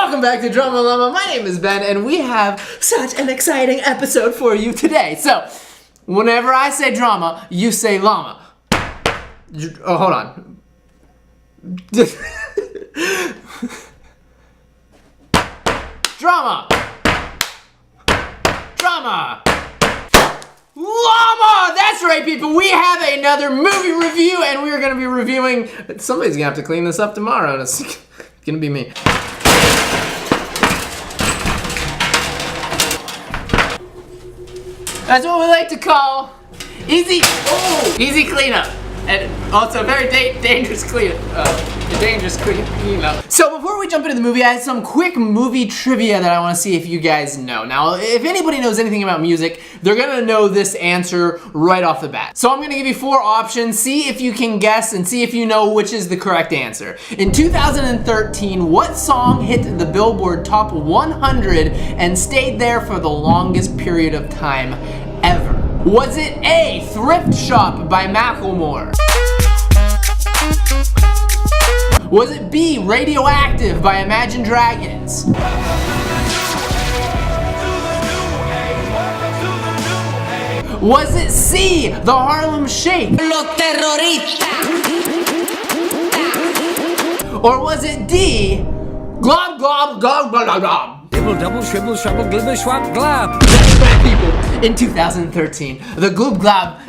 Welcome back to Drama Llama. My name is Ben, and we have such an exciting episode for you today. So, whenever I say drama, you say llama. Oh, hold on. Drama. Drama. Llama! That's right, people. We have another movie review, and we are going to be reviewing. Somebody's going to have to clean this up tomorrow, and it's going to be me. That's what we like to call easy cleanup, and also very dangerous cleanup. So before we jump into the movie, I have some quick movie trivia that I want to see if you guys know. Now, if anybody knows anything about music, they're gonna know this answer right off the bat. So I'm gonna give you 4 options, see if you can guess and see if you know which is the correct answer. In 2013, what song hit the Billboard Top 100 and stayed there for the longest period of time ever? Was it A, Thrift Shop by Macklemore? Was it B, Radioactive by Imagine Dragons? Was it C, The Harlem Shake? Or was it D, Glob Glob Glob Glob Glob? Dibble double shibble shubble glibber schwab glob. That's right, people. In 2013, the Gloob Glob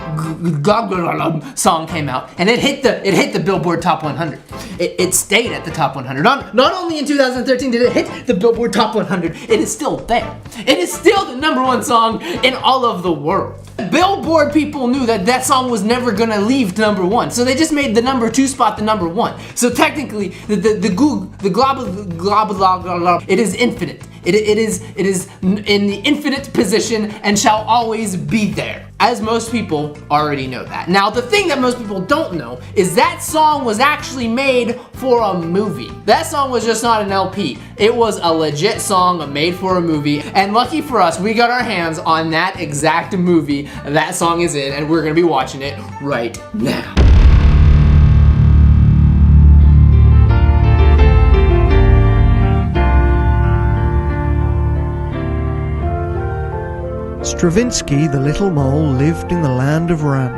Glob Glob song came out, and it hit the Billboard Top 100. It stayed at the top 100. Not only in 2013 did it hit the Billboard Top 100, it is still there. It is still the #1 song in all of the world. Billboard people knew that that song was never gonna leave #1, so they just made the #2 spot the #1. So technically, the glob, it is infinite. It is in the infinite position and shall always be there. As most people already know that. Now, the thing that most people don't know is that song was actually made for a movie. That song was just not an LP. It was a legit song made for a movie, and lucky for us, we got our hands on that exact movie that song is in, and we're gonna be watching it right now. Stravinsky, the little mole, lived in the land of Ram,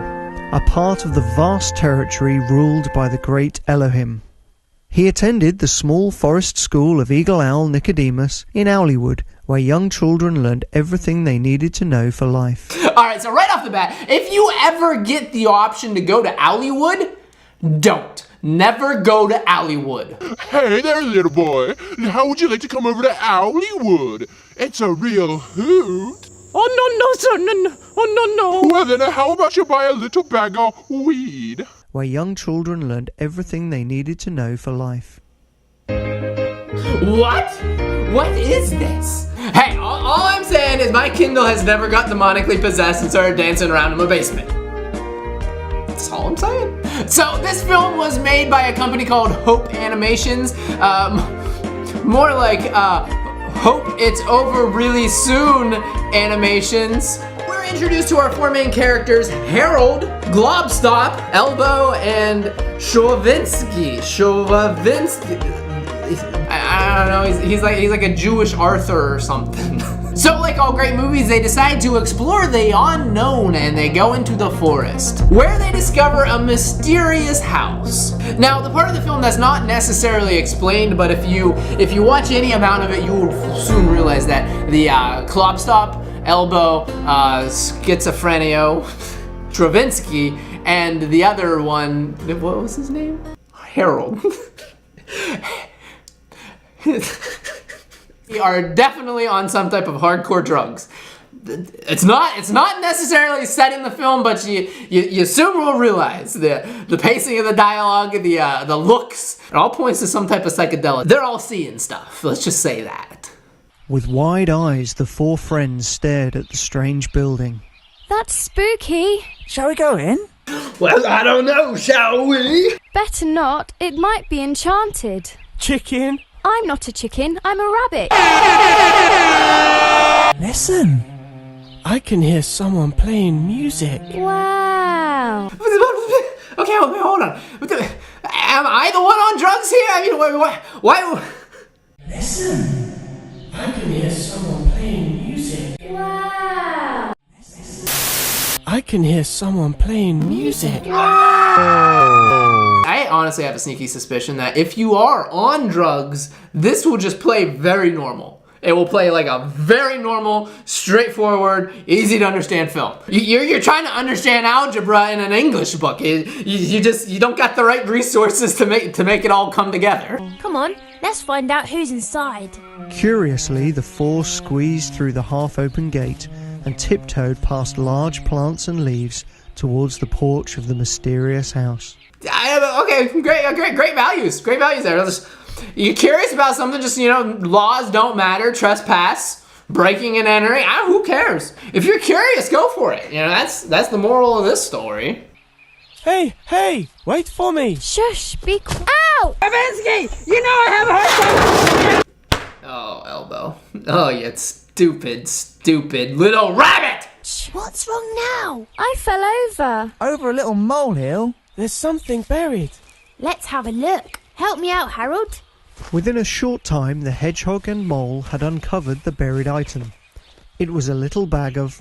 a part of the vast territory ruled by the great Elohim. He attended the small forest school of Eagle Owl Nicodemus in Owlywood, where young children learned everything they needed to know for life. Alright, so right off the bat, if you ever get the option to go to Owlywood, don't. Never go to Owlywood. Hey there, little boy. How would you like to come over to Owlywood? It's a real hoot. Oh no, sir, no. Oh no. Well then, how about you buy a little bag of weed? Where young children learned everything they needed to know for life. What? What is this? Hey, all I'm saying is my Kindle has never got demonically possessed and started dancing around in my basement. That's all I'm saying. So this film was made by a company called Hope Animations. More like, Hope It's Over Really Soon Animations. We're introduced to our 4 main characters, Harold, Globstop, Elbow, and Stravinsky. I don't know, he's like a Jewish Arthur or something. So like all great movies, they decide to explore the unknown and they go into the forest, where they discover a mysterious house. Now, the part of the film that's not necessarily explained, but if you watch any amount of it, you will soon realize that the Klopstop, Elbow, Schizophrenia, Stravinsky, and the other one, what was his name? Harold. We are definitely on some type of hardcore drugs. It's not necessarily said in the film, but you soon will realize the pacing of the dialogue, the looks, it all points to some type of psychedelic. They're all seeing stuff, let's just say that. With wide eyes, the 4 friends stared at the strange building. That's spooky. Shall we go in? Well, I don't know, shall we? Better not. It might be enchanted. Chicken. I'm not a chicken, I'm a rabbit. Listen. I can hear someone playing music. Wow. Okay, hold on. Am I the one on drugs here? I mean, why? Listen, I can hear someone playing music. Wow! I can hear someone playing music. I honestly have a sneaky suspicion that if you are on drugs, this will just play very normal. It will play like a very normal, straightforward, easy to understand film. You're trying to understand algebra in an English book. You don't got the right resources to make it all come together. Come on, let's find out who's inside. Curiously, the four squeezed through the half-open gate and tiptoed past large plants and leaves towards the porch of the mysterious house. Okay, great values. Great values there. You're curious about something, just, laws don't matter, trespass, breaking and entering, who cares? If you're curious, go for it. That's the moral of this story. Hey, wait for me. Shush, be quiet. Ow! Stravinsky, you know I have a hard time. Oh, elbow. Oh, you stupid little rabbit! What's wrong now? I fell over. Over a little molehill. There's something buried. Let's have a look. Help me out, Harold. Within a short time, the hedgehog and mole had uncovered the buried item. It was a little bag of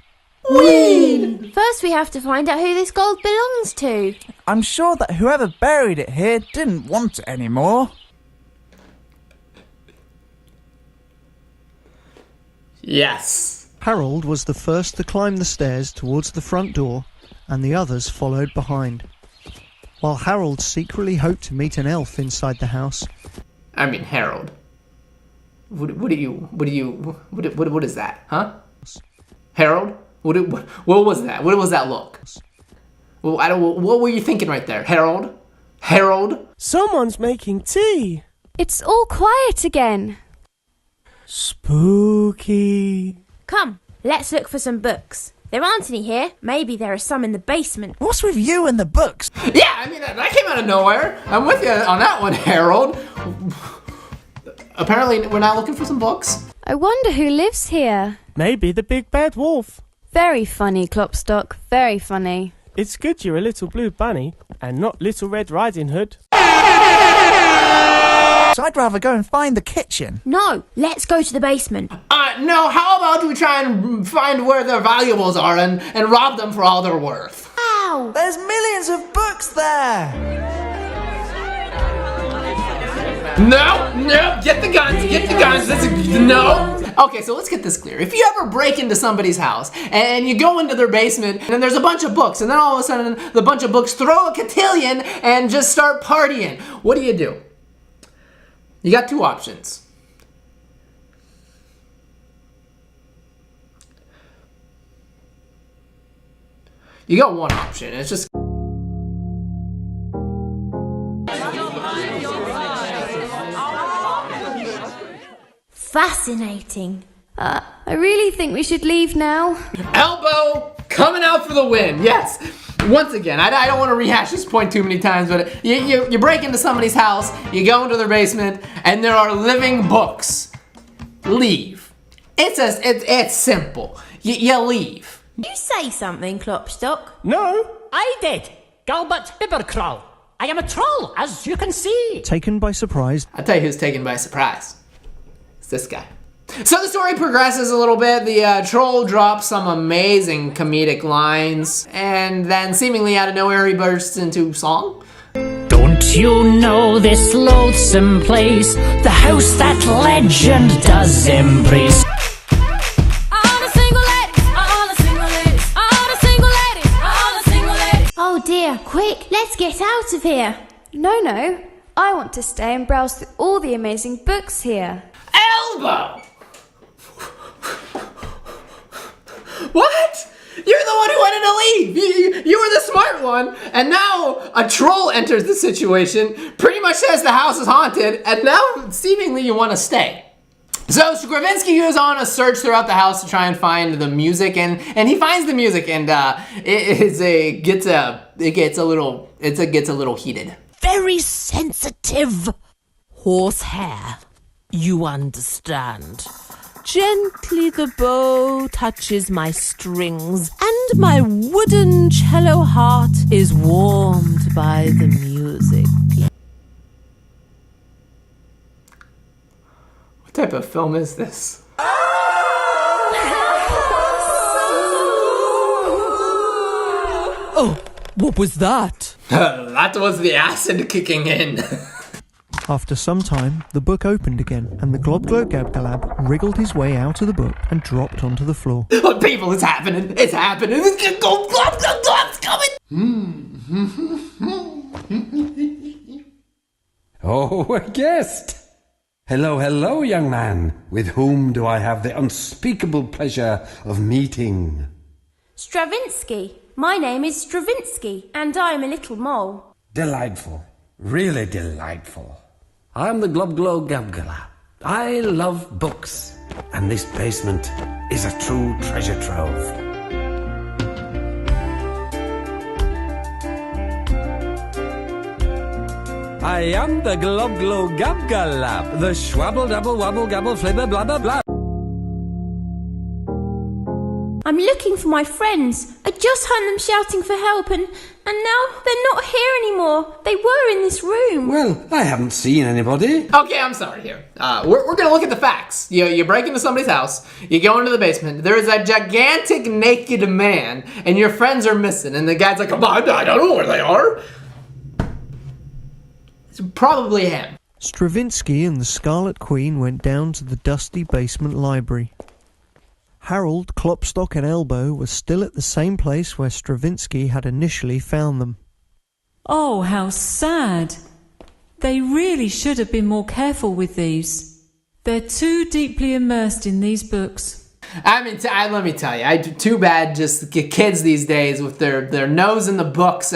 Weed! First we have to find out who this gold belongs to. I'm sure that whoever buried it here didn't want it anymore. Yes. Harold was the first to climb the stairs towards the front door, and the others followed behind. While Harold secretly hoped to meet an elf inside the house. I mean, Harold. What is that, huh? Harold? What was that? What was that look? Well, what were you thinking right there, Harold? Harold? Someone's making tea. It's all quiet again. Spooky. Come, let's look for some books. There aren't any here. Maybe there are some in the basement. What's with you and the books? Yeah, I mean, that came out of nowhere. I'm with you on that one, Harold. Apparently, we're not looking for some books. I wonder who lives here. Maybe the big bad wolf. Very funny, Klopstock. Very funny. It's good you're a little blue bunny and not Little Red Riding Hood. So I'd rather go and find the kitchen. No, let's go to the basement. No, how about we try and find where their valuables are and rob them for all they're worth? Ow! There's millions of books there. No, get the guns, no. Okay, so let's get this clear. If you ever break into somebody's house and you go into their basement and there's a bunch of books and then all of a sudden the bunch of books throw a cotillion and just start partying, what do? You got two options. You got one option, and it's just Fascinating. I really think we should leave now. elbow coming out for the win. Yes. Once again, I don't want to rehash this point too many times, but you break into somebody's house, you go into their basement, and there are living books. Leave. It's simple. You leave. You say something, Klopstock. No. I did. Galbert Bibbercrawl. I am a troll, as you can see. Taken by surprise, I'll tell you who's taken by surprise. It's this guy. So the story progresses a little bit. The troll drops some amazing comedic lines, and then seemingly out of nowhere he bursts into song. Don't you know this loathsome place? The house that legend does embrace. Oh dear, quick, let's get out of here. No. I want to stay and browse through all the amazing books here. Elbow! What? You're the one who wanted to leave. You were the smart one. And now a troll enters the situation, pretty much says the house is haunted, and now seemingly you want to stay. So Stravinsky goes on a search throughout the house to try and find the music, and he finds the music, and it gets a little heated. Very sensitive. Horsehair. You understand. Gently the bow touches my strings, and my wooden cello heart is warmed by the music. What type of film is this? Oh, what was that? That was the acid kicking in. After some time, the book opened again, and the Globglobgabgalab wriggled his way out of the book and dropped onto the floor. Look, people, it's happening. It's happening. It's coming. Oh, a guest. Hello, hello, young man. With whom do I have the unspeakable pleasure of meeting? Stravinsky. My name is Stravinsky, and I am a little mole. Delightful. Really delightful. I'm the Globglobgabgalab. I love books, and this basement is a true treasure trove. I am the Globglobgabgalab, the schwabble-dabble-wabble-gabble flibber blabber blab. I'm looking for my friends. I just heard them shouting for help, and now they're not here anymore. They were in this room. Well, I haven't seen anybody. Okay, I'm sorry here. We're gonna look at the facts. You break into somebody's house, you go into the basement, there is a gigantic naked man, and your friends are missing, and the guy's like, come on, I don't know where they are. It's probably him. Stravinsky and the Scarlet Queen went down to the dusty basement library. Harold, Klopstock and Elbow were still at the same place where Stravinsky had initially found them. Oh, how sad. They really should have been more careful with these. They're too deeply immersed in these books. I mean, let me tell you, too bad just kids these days with their nose in the books.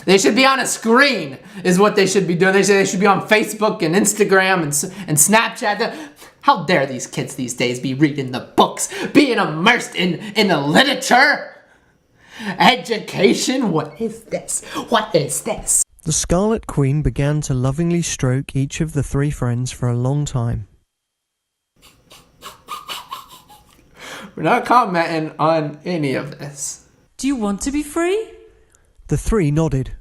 They should be on a screen is what they should be doing. They should be on Facebook and Instagram and Snapchat. How dare these kids these days be reading the books, being immersed in the literature? Education? What is this? What is this? The Scarlet Queen began to lovingly stroke each of the three friends for a long time. We're not commenting on any of this. Do you want to be free? The three nodded.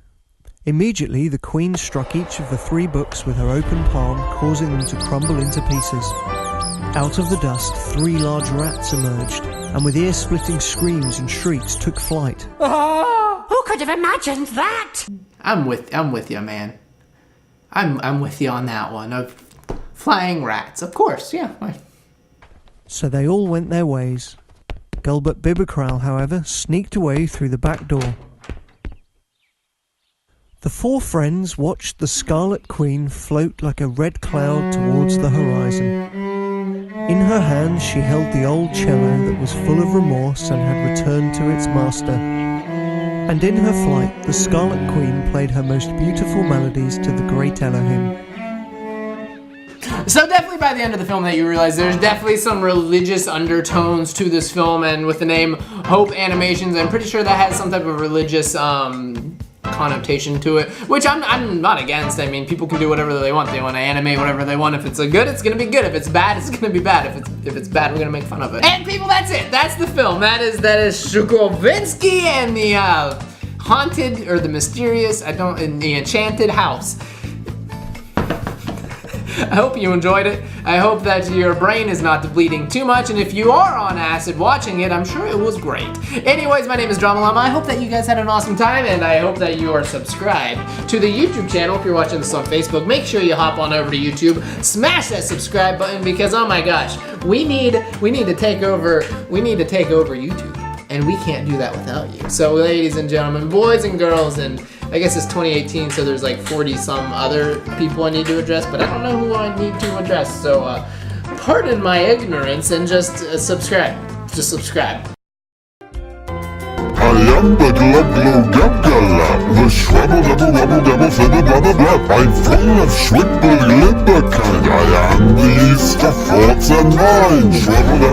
Immediately, the Queen struck each of the three books with her open palm, causing them to crumble into pieces. Out of the dust, three large rats emerged, and with ear-splitting screams and shrieks took flight. Who could have imagined that? I'm with you, man. I'm with you on that one. Of flying rats, of course, yeah. So they all went their ways. Gulbert Bibberkrall, however, sneaked away through the back door. The four friends watched the Scarlet Queen float like a red cloud towards the horizon. In her hand she held the old cello that was full of remorse and had returned to its master. And in her flight the Scarlet Queen played her most beautiful melodies to the great Elohim. So definitely by the end of the film that you realize there's definitely some religious undertones to this film, and with the name Hope Animations, I'm pretty sure that has some type of religious connotation to it, which I'm not against. I mean, people can do whatever they want. They want to animate whatever they want. If it's good, it's gonna be good. If it's bad, it's gonna be bad. If it's bad, we're gonna make fun of it. And people, that's it. That's the film. That is Stravinsky and the haunted or the mysterious, in the enchanted house. I hope you enjoyed it. I hope that your brain is not bleeding too much, and if you are on acid watching it, I'm sure it was great. Anyways, my name is Dramalama. I hope that you guys had an awesome time, and I hope that you are subscribed to the YouTube channel. If you're watching this on Facebook, make sure you hop on over to YouTube, smash that subscribe button, because oh my gosh, we need to take over YouTube, and we can't do that without you. So ladies and gentlemen, boys and girls, and I guess it's 2018, so there's like 40 some other people I need to address, but I don't know who I need to address, so pardon my ignorance and just subscribe. Just subscribe. I am the Globglobgabgalab, the schwabble-dabble-wabble-dabble flibber blabber blab. I'm full of schwibble-glibberkind. I am the yeast of thoughts and mind. Schwabble